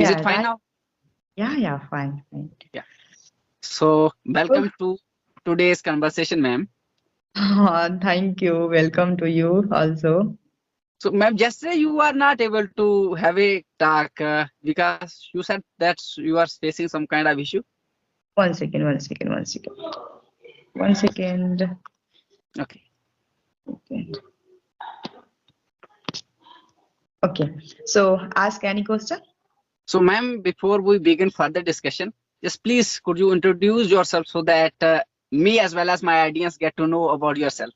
Is it Yeah, fine right. now? Yeah, fine, fine. Yeah. So Oh, welcome to today's conversation, ma'am. thank you. Welcome to you also. So, ma'am, yesterday you are not able to have a talk because you said that you are facing some kind of issue. 1 second, 1 second, 1 second. 1 second. Okay. Okay. Okay. So ask any question. So, ma'am, before we begin further discussion, just please could you introduce yourself so that me as well as my audience get to know about yourself.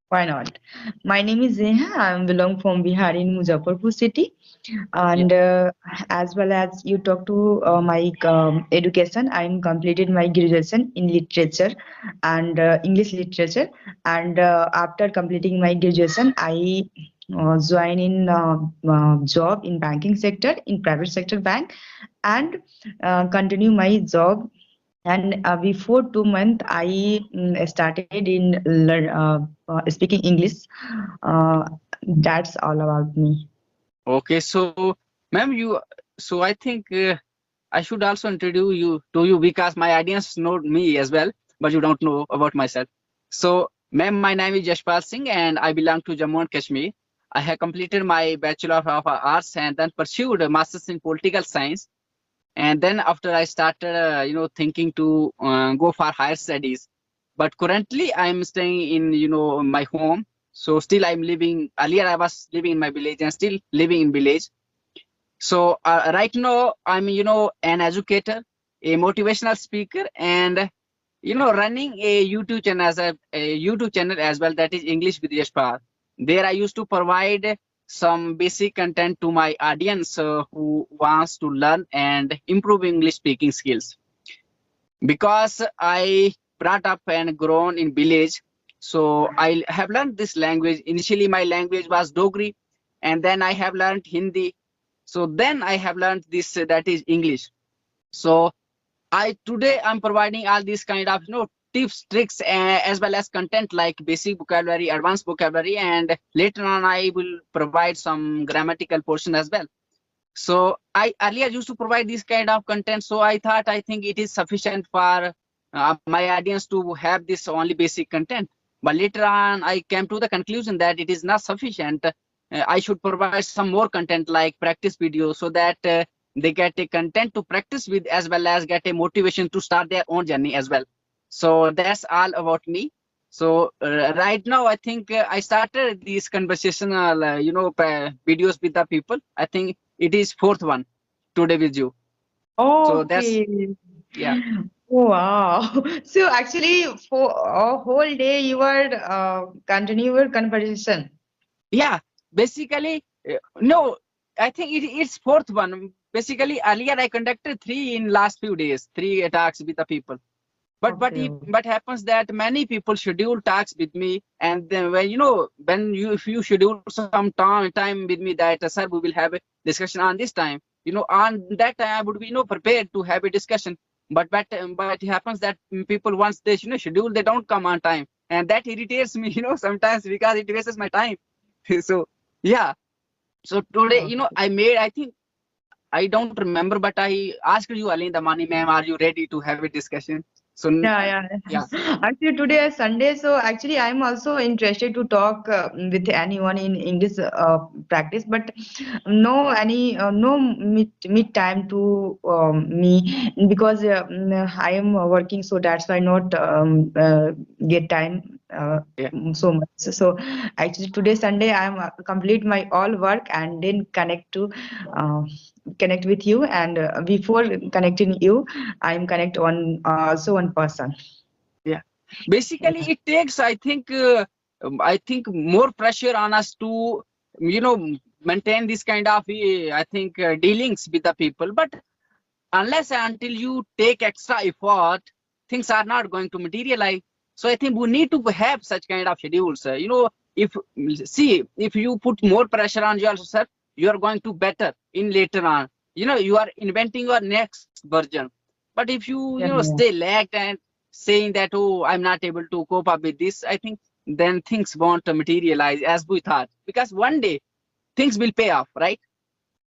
Why not? My name is Neha. I belong from Bihar in Muzaffarpur city. Yeah. And as well as you talk to my education, I'm completed my graduation in literature and English literature. And after completing my graduation, I join in job in banking sector in private sector bank and continue my job. And before 2 months, I started in speaking English. Uh, that's all about me. Okay. So, ma'am, so I think I should also introduce you to you because my audience know me as well, but you don't know about myself. So, ma'am, my name is Yashpal Singh and I belong to Jammu and Kashmir. I have completed my Bachelor of Arts and then pursued a Master's in Political Science. And then after I started, thinking to go for higher studies. But currently I'm staying in, my home. So still I'm living, earlier I was living in my village and still living in village. So right now I'm, an educator, a motivational speaker, and running a YouTube channel a YouTube channel as well, that is English with Yashpal. There I used to provide some basic content to my audience who wants to learn and improve English speaking skills. Because I brought up and grown in village, so I have learned this language. Initially my language was Dogri, and then I have learned Hindi. So then I have learned this that is English. So I today I'm providing all these kind of tips, tricks, as well as content like basic vocabulary, advanced vocabulary, and later on I will provide some grammatical portion as well. So I earlier used to provide this kind of content. So I think it is sufficient for my audience to have this only basic content. But later on, I came to the conclusion that it is not sufficient. I should provide some more content like practice videos so that they get a content to practice with as well as get a motivation to start their own journey as well. So that's all about me. So right now, I think I started these conversational, videos with the people. I think it is fourth one today with you. So that's, Okay. yeah. Wow. So actually, for a whole day, you were continue your conversation. Yeah, basically, no, I think it's fourth one. Basically, earlier I conducted three in last few days, three talks with the people. But Okay. if but happens that many people schedule talks with me, and then when if you schedule some time with me that sir, we will have a discussion on this time. On that time I would be prepared to have a discussion. But it happens that people once they schedule, they don't come on time, and that irritates me sometimes because it wastes my time. So yeah. So today I think I don't remember, but I asked you early in the morning, ma'am, are you ready to have a discussion? So Yeah, yeah. yeah. Actually, today is Sunday, so actually, I'm also interested to talk with anyone in English practice, but no meet time to me because I am working, so that's why not get time Yeah. so much. So actually, today Sunday, I'm complete my all work and then uh, connect with you, and before connecting you. I'm connect one also one person. Yeah. Basically, it takes, I think more pressure on us to, you know, maintain this kind of, dealings with the people. But unless and until you take extra effort, things are not going to materialize. So I think we need to have such kind of schedules. If if you put more pressure on yourself, you are going to better in later on. You are inventing your next version. But if you Yeah, stay lagged and saying that, oh, I'm not able to cope up with this, I think then things won't materialize as we thought. Because one day things will pay off, right?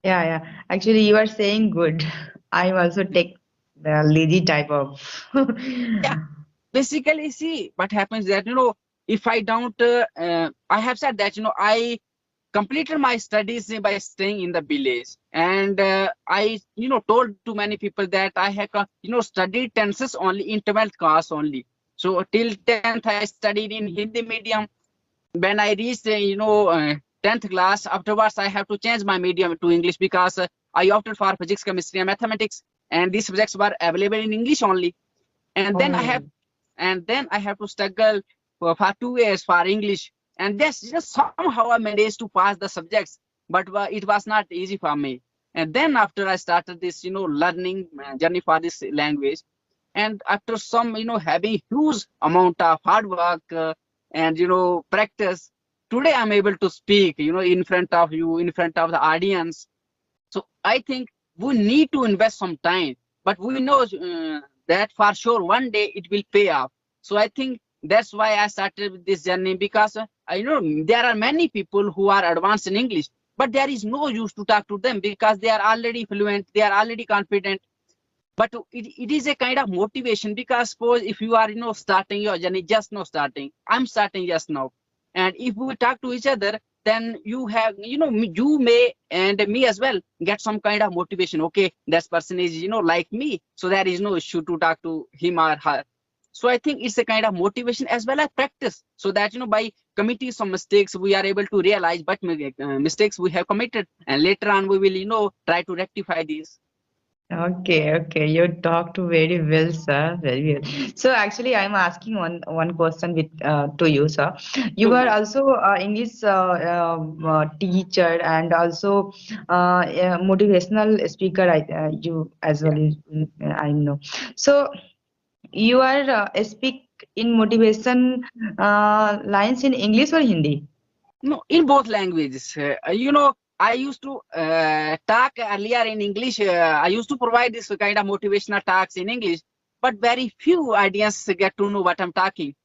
Yeah. Actually, you are saying good. I'm also take the lazy type of. Yeah, basically, see what happens that if I don't, I have said that I completed my studies by staying in the village, and I told to many people that I have studied tenses only in 12th class only. So till 10th I studied in Hindi medium. When I reached 10th class, afterwards I have to change my medium to English because I opted for physics, chemistry, and mathematics, and these subjects were available in English only. And then I have Oh, to struggle for 2 years for English, and that's just somehow I managed to pass the subjects, but it was not easy for me. And then after I started this learning journey for this language, and after some having huge amount of hard work and practice, today I'm able to speak in front of you, in front of the audience. So I think we need to invest some time, but we know that for sure one day it will pay off. So I think that's why I started with this journey, because I know there are many people who are advanced in English, but there is no use to talk to them because they are already fluent, they are already confident. But it is a kind of motivation, because suppose if you are starting your journey, just now starting, I'm starting just now, and if we talk to each other, then you have you may and me as well get some kind of motivation. Okay, that person is like me, so there is no issue to talk to him or her. So I think it's a kind of motivation as well as practice, so that by committing some mistakes we are able to realize what mistakes we have committed, and later on we will try to rectify these. okay. You talked very well, sir. Very well. So actually, I'm asking one question with to you, sir. You Sure, are ma'am. also English teacher and also motivational speaker. You as Yeah. well. I know. So you are speak in motivation lines in English or Hindi? No, in both languages. I used to talk earlier in English. I used to provide this kind of motivational talks in English, but very few audience get to know what I'm talking.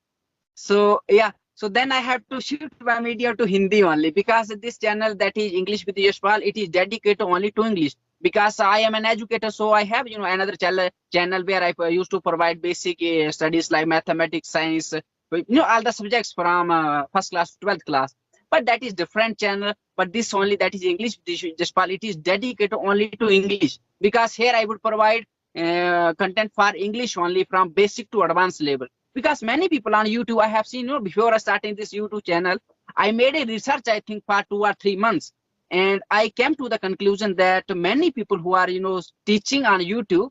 So yeah, so then I have to shift my media to Hindi only, because this channel, that is English with Yashpal, it is dedicated only to English, because I am an educator. So I have another channel where I used to provide basic studies like mathematics, science, all the subjects from first class to 12th class. But that is different channel. But this only, that is English with Yashpal, it is dedicated only to English, because here I would provide content for English only from basic to advanced level. Because many people on YouTube, I have seen before starting this YouTube channel, I made a research, I think for 2 or 3 months, and I came to the conclusion that many people who are teaching on YouTube,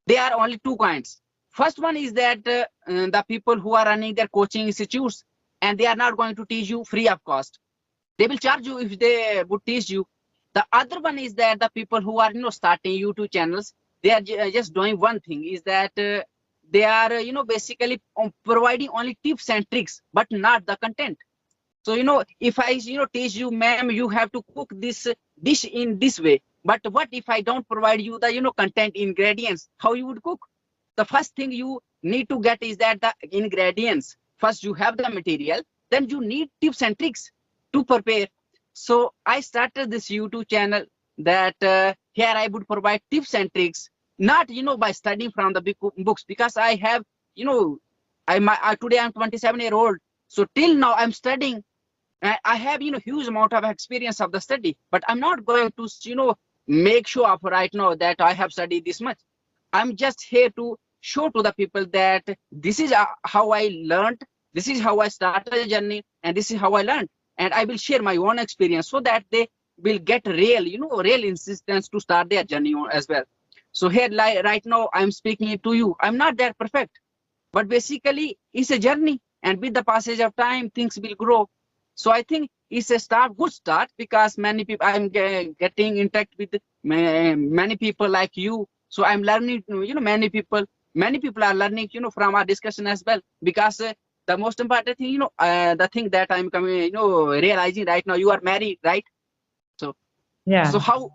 they are only two kinds. First one is that the people who are running their coaching institutes, and they are not going to teach you free of cost. They will charge you if they would teach you. The other one is that the people who are starting YouTube channels, they are just doing one thing, is that they are basically providing only tips and tricks, but not the content. So if I teach you, ma'am, you have to cook this dish in this way, but what if I don't provide you the content, ingredients, how you would cook? The first thing you need to get is that the ingredients. First you have the material, then you need tips and tricks to prepare. So I started this YouTube channel, that here I would provide tips and tricks, not by studying from the big books, because I have you know today I'm 27-year-old, so till now I'm studying. I have huge amount of experience of the study, but I'm not going to make sure of right now that I have studied this much. I'm just here to show to the people that this is how I learned, this is how I started the journey, and this is how I learned. And I will share my own experience, so that they will get real insistence to start their journey as well. So here, like, right now, I'm speaking to you. I'm not that perfect, but basically it's a journey, and with the passage of time things will grow. So I think it's a good start, because many people, I'm getting in touch with many people like you. So I'm learning, many people are learning from our discussion as well, because the most important thing, the thing that I'm coming realizing right now, you are married, right? So Yeah. how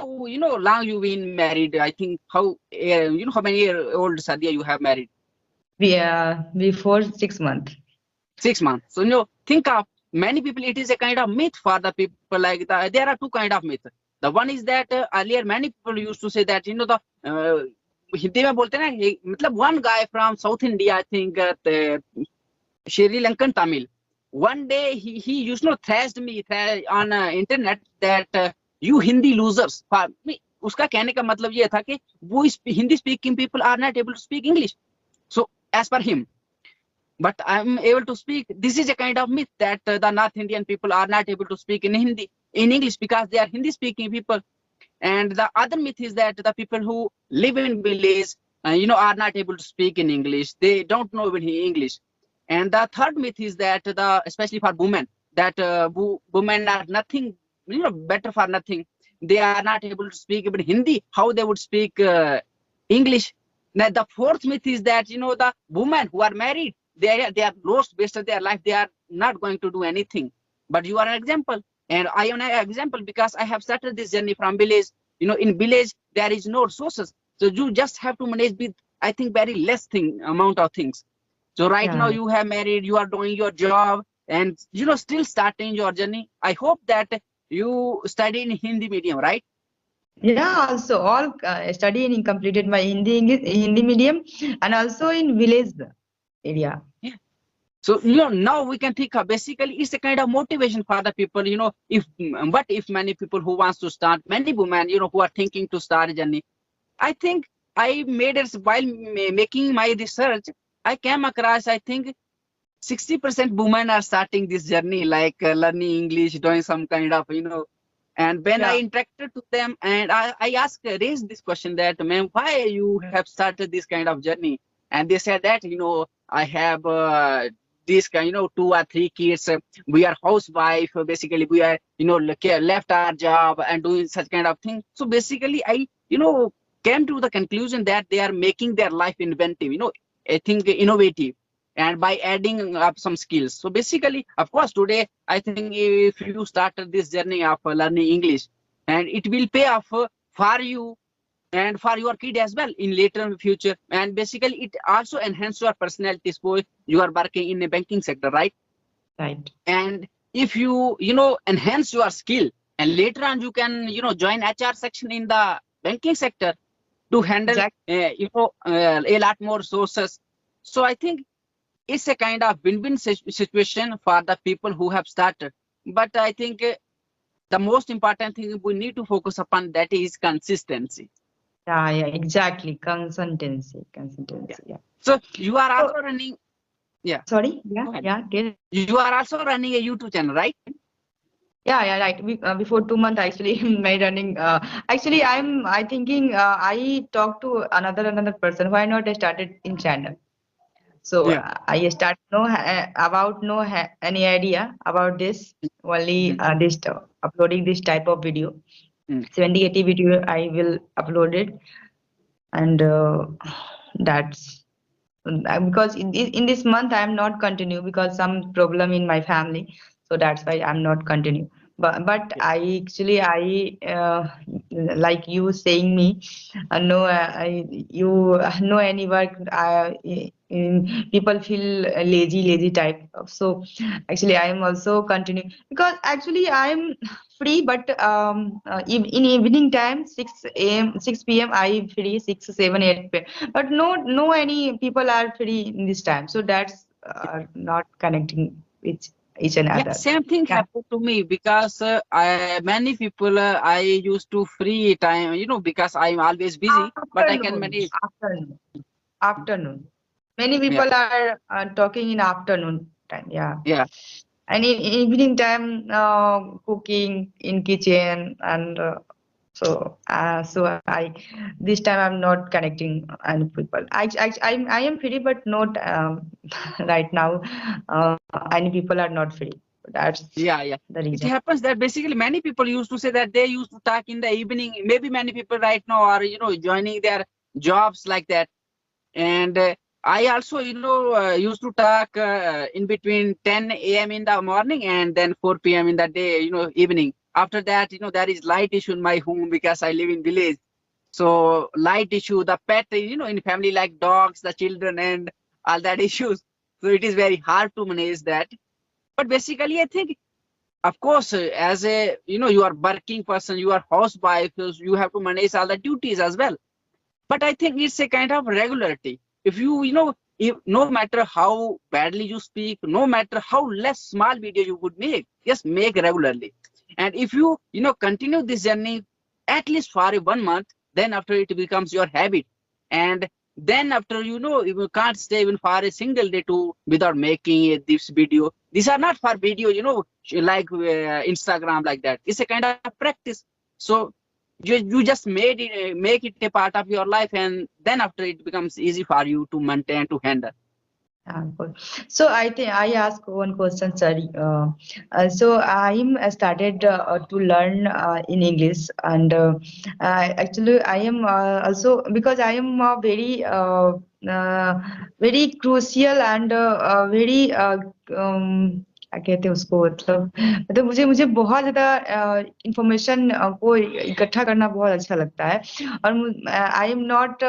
long you been married? I think how many year old Sadia you have married? Before 6 months. 6 months. So think of many people. It is a kind of myth for the people. Like there are two kind of myth. The one is that earlier many people used to say that, the Hindi में बोलते हैं ना, मतलब one guy from South India, I think, Sri Lankan Tamil. One day he used to thrashed me on internet that you Hindi losers. उसका कहने का मतलब ये था कि वो Hindi speaking people are not able to speak English. So as per him, but I'm able to speak. This is a kind of myth that the North Indian people are not able to speak in English because they are Hindi speaking people. And the other myth is that the people who live in village, are not able to speak in English. They don't know even English. And the third myth is that especially for women, that women are nothing, better for nothing. They are not able to speak even Hindi. How they would speak English? Now, the fourth myth is that, the women who are married, they are lost based on their life. They are not going to do anything. But you are an example. And I am an example because I have started this journey from village. In village, there is no resources. So you just have to manage with, I think, very less amount of things. So right now you have married, you are doing your job and, still starting your journey. I hope that you study in Hindi medium, right? Yeah, so all studying completed my Hindi medium and also in village area. Yeah. So, now we can think of basically it's a kind of motivation for the people, if many people who wants to start, many women, who are thinking to start a journey. I think I made it while making my research, I came across, I think 60% women are starting this journey, like learning English, doing some kind of, and when I interacted to them and I raised this question that, ma'am, why you have started this kind of journey? And they said that, I have this kind, 2 or 3 kids. We are housewife. Basically, we are, left our job and doing such kind of thing. So basically, I, came to the conclusion that they are making their life inventive, I think innovative, and by adding up some skills. So basically, of course, today, I think if you started this journey of learning English, and it will pay off for you and for your kid as well in later future. And basically, it also enhances your personality. Suppose you are working in a banking sector, right? Right. And if you, enhance your skill, and later on you can, join HR section in the banking sector to handle, a lot more sources. So I think it's a kind of win-win situation for the people who have started. But I think the most important thing we need to focus upon, that is consistency. Yeah, exactly. Consistency. Yeah. So you are also running. Yeah. Sorry. Yeah. You are also running a YouTube channel, right? Yeah, right. Before 2 months, actually, my running. Actually, I thinking. I talked to another person. Why not I started in channel? So I start any idea about this. Only this uploading this type of video. 70-80 video I will upload it, and that's because in this month I am not continue because some problem in my family, so that's why I'm not continue. But I actually like you saying me, no, you know any work. People feel lazy type. So actually I am also continue because actually I am free, but in evening time 6 a.m. 6 p.m. I free 6 7 8 p.m. But no any people are free in this time, so that's not connecting with each another. Yeah, same thing happened to me because many people I used to free time, because I'm always busy, but I can manage. Afternoon. Many people are talking in afternoon time. Yeah. And in evening time, cooking in kitchen, and so I this time I'm not connecting any people. I am free, but not right now. Any people are not free. That's the reason. It happens that basically many people used to say that they used to talk in the evening. Maybe many people right now are joining their jobs like that. And I also used to talk in between 10 a.m. in the morning and then 4 p.m. in the day, evening. After that, there is light issue in my home because I live in village. So light issue, the pet, in family like dogs, the children, and all that issues. So it is very hard to manage that. But basically, I think of course, as a you are working person, you are housewife, so you have to manage all the duties as well. But I think it's a kind of regularity. If if no matter how badly you speak, no matter how less small video you would make, just make regularly. And if you continue this journey at least for a 1 month, then after it becomes your habit. And then after you can't stay even for a single day to without making this video. These are not for video, like Instagram, like that. It's a kind of practice. So you just make it a part of your life, and then after it becomes easy for you to maintain, to handle. Good. So I think I ask one question, sorry. So I'm started to learn in English, and actually I am also because I am very crucial and very क्या कहते हैं उसको, मतलब मुझे बहुत ज्यादा information को इकट्ठा करना बहुत अच्छा लगता है. और I am not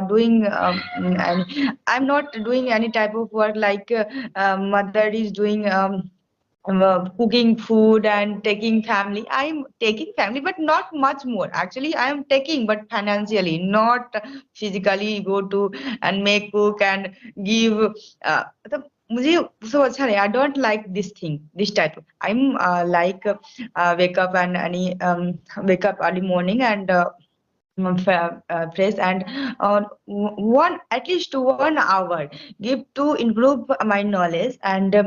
doing I am not doing any type of work like mother is doing cooking food and taking family. I'm taking family, but not much more. Actually, I am taking, but financially, not physically go to and make cook and give. मतलब मुझे so अच्छा नहीं. I don't like this thing, this type. I'm like wake up and wake up early morning and fresh and one at least 1 hour give to improve my knowledge and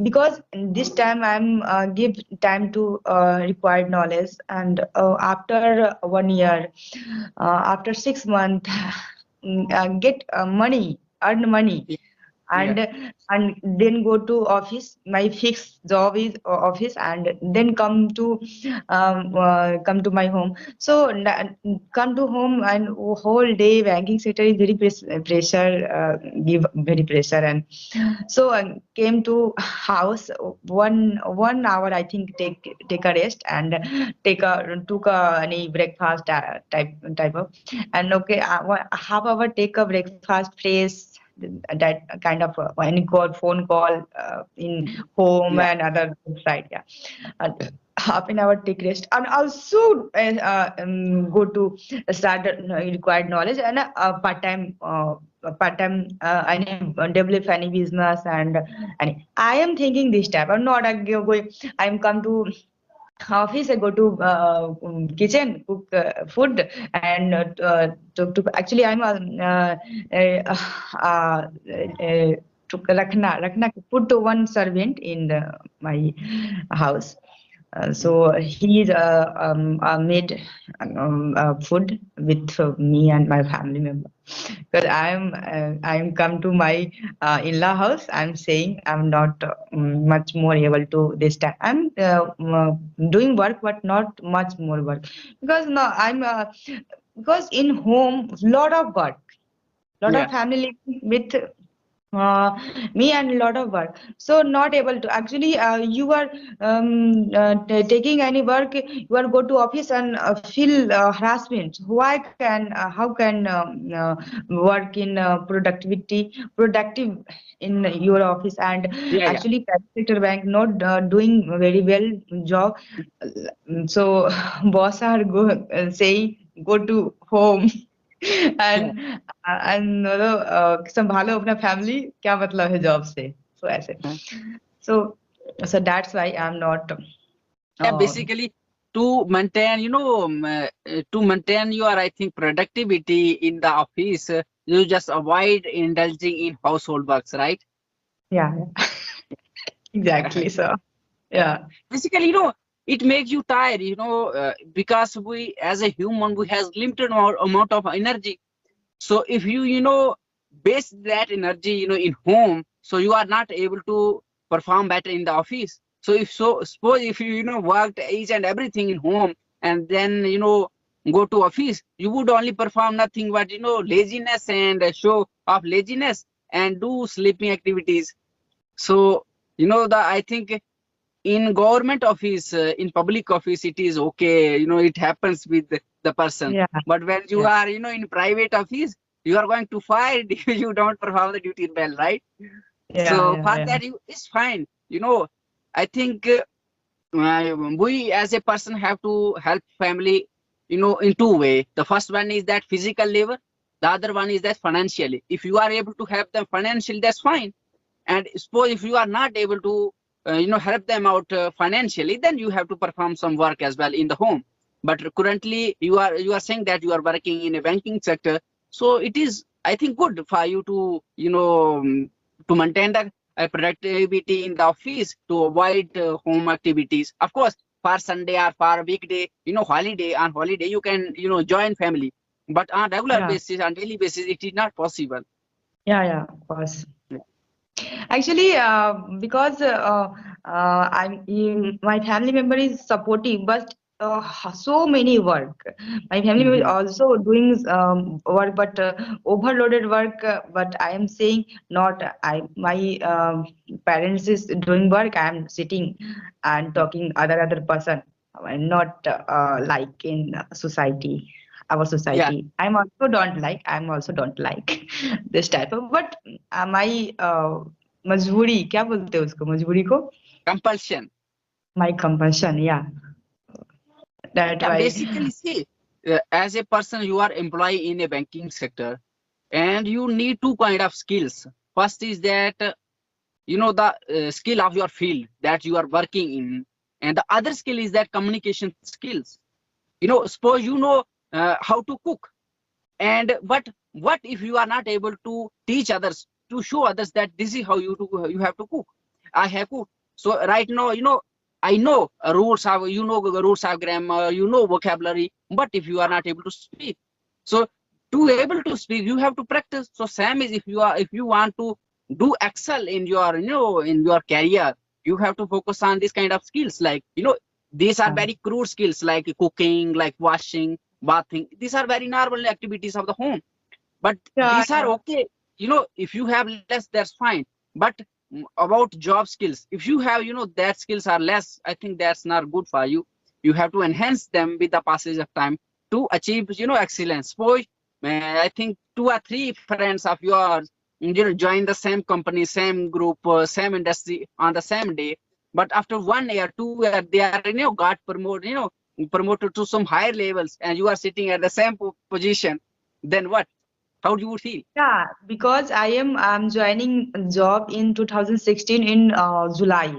because this time I'm give time to required knowledge and after 1 year after 6 months get money, earn money Yeah. and then go to office. My fixed job is office and then come to my home. So come to home and whole day banking sector is very pressure, give very pressure. And so I came to house 1 hour I think take a rest and took a any breakfast type of. And okay, half hour take a breakfast fresh, that kind of any phone call in home Yeah. and other side. Yeah, and half an hour take rest and also go to start required knowledge and part time any develop any business. And I am thinking this type. I'm not going. I'm come to office. I go to kitchen, cook food, and to actually I'm to rakhna put to one servant in my house. So he made food with me and my family member. Because I'm come to my in-law house. I'm saying I'm not much more able to this time. I'm doing work, but not much more work because no, I'm because in home lot of work, lot of Yeah. family with me and a lot of work, so not able to actually you are taking any work, you are go to office and feel harassment. Why can how can work in productive in your office. And Yeah. Yeah. actually private sector bank not doing very well job. So boss are go saying go to home and संभालो अपना family, क्या मतलब है job से. So ऐसे. So that's why I'm not Yeah, uh, basically to maintain, to maintain your, I think, productivity in the office, you just avoid indulging in household works, right? yeah. Exactly. So yeah. Basically, it makes you tired, because we, as a human, we has limited amount of energy. So if you base that energy, in home, so you are not able to perform better in the office. So suppose if you worked each and everything in home and then go to office, you would only perform nothing but laziness and show of laziness and do sleeping activities. So I think in government office, in public office, it is okay, it happens with the person. Yeah. But when you Yeah. are in private office, you are going to fire if you don't perform the duty well, right? Yeah. So Yeah. for Yeah. that, it's fine. I think we as a person have to help family, in two way. The first one is that physical labor, the other one is that financially. If you are able to help them financially, that's fine. And suppose if you are not able to help them out financially, then you have to perform some work as well in the home. But currently you are saying that you are working in a banking sector, so it is, I think, good for you to to maintain the productivity in the office, to avoid home activities. Of course, for Sunday or for weekday, holiday, on holiday you can join family, but on regular Yeah, basis, on daily basis, it is not possible. yeah, of course. Yeah. Actually, because my family member is supportive, but so many work. My family member is Mhm. also doing work, but overloaded work. But I am saying not. My parents is doing work. I am sitting and talking other person. Not like in society, our Yeah, society. I'm also don't like this type of. But my मजबूरी क्या बोलते हैं उसको मजबूरी को compulsion. my compulsion yeah that Yeah, why basically, see, as a person, you are employee in a banking sector, and you need two kind of skills. First is that the skill of your field that you are working in, and the other skill is that communication skills. Suppose how to cook, and but what if you are not able to teach others, to show others that this is how you have to cook. I have cooked. So right now, I know rules of grammar, vocabulary, but if you are not able to speak, so to able to speak, you have to practice. So same is, if you want to do excel in your in your career, you have to focus on this kind of skills. Like, these are yeah very crude skills, like cooking, like washing, bathing. These are very normal activities of the home, but yeah these are okay. If you have less, that's fine. But about job skills, if you have, that skills are less, I think that's not good for you. You have to enhance them with the passage of time to achieve, excellence. Suppose I think two or three friends of yours, join the same company, same group, same industry on the same day, but after 1 year, 2 year, they are, got promoted to some higher levels, and you are sitting at the same position. Then what? How do you feel? yeah because I'm joining a job in 2016 in July.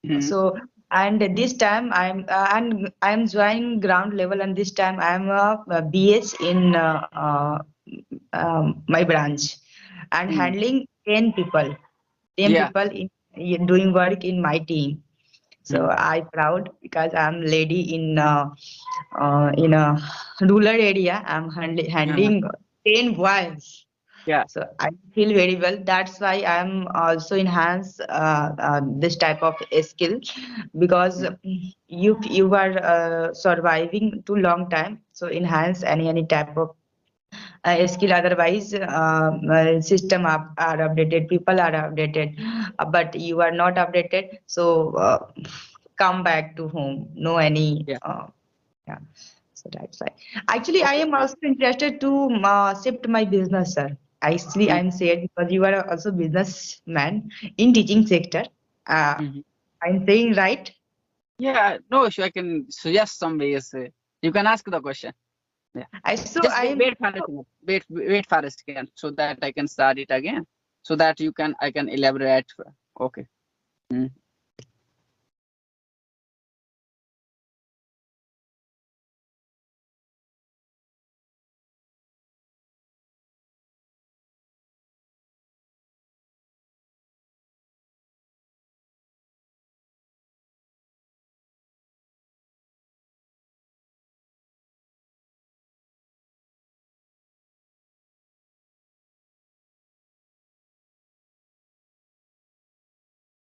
Mhm. So and this time I'm joining ground level, and this time I'm a BH in my branch and Mm. handling 10 people, 10 Yeah. people in doing work in my team. So Mm. I proud because I'm lady in a rural area. I'm Uh, handling 10 boys. yeah. So I feel very well. That's why I'm also enhance this type of skill because Mm. you are surviving too long time. So enhance any type of skill. Otherwise, system are updated, people are updated, but you are not updated. So come back to home. No any. Yeah. Yeah. So that's why. Actually, I Okay. am also interested to shift my business, sir. Actually, Mm. I'm saying because you are also businessman in teaching sector. Uh, Mhm. I'm saying right. Yeah. No issue. I can suggest some ways. You can ask the question. Yeah. I so Just I wait, am wait for a second. Wait for a second, so that I can start it again. So that I can elaborate. Okay. Mm.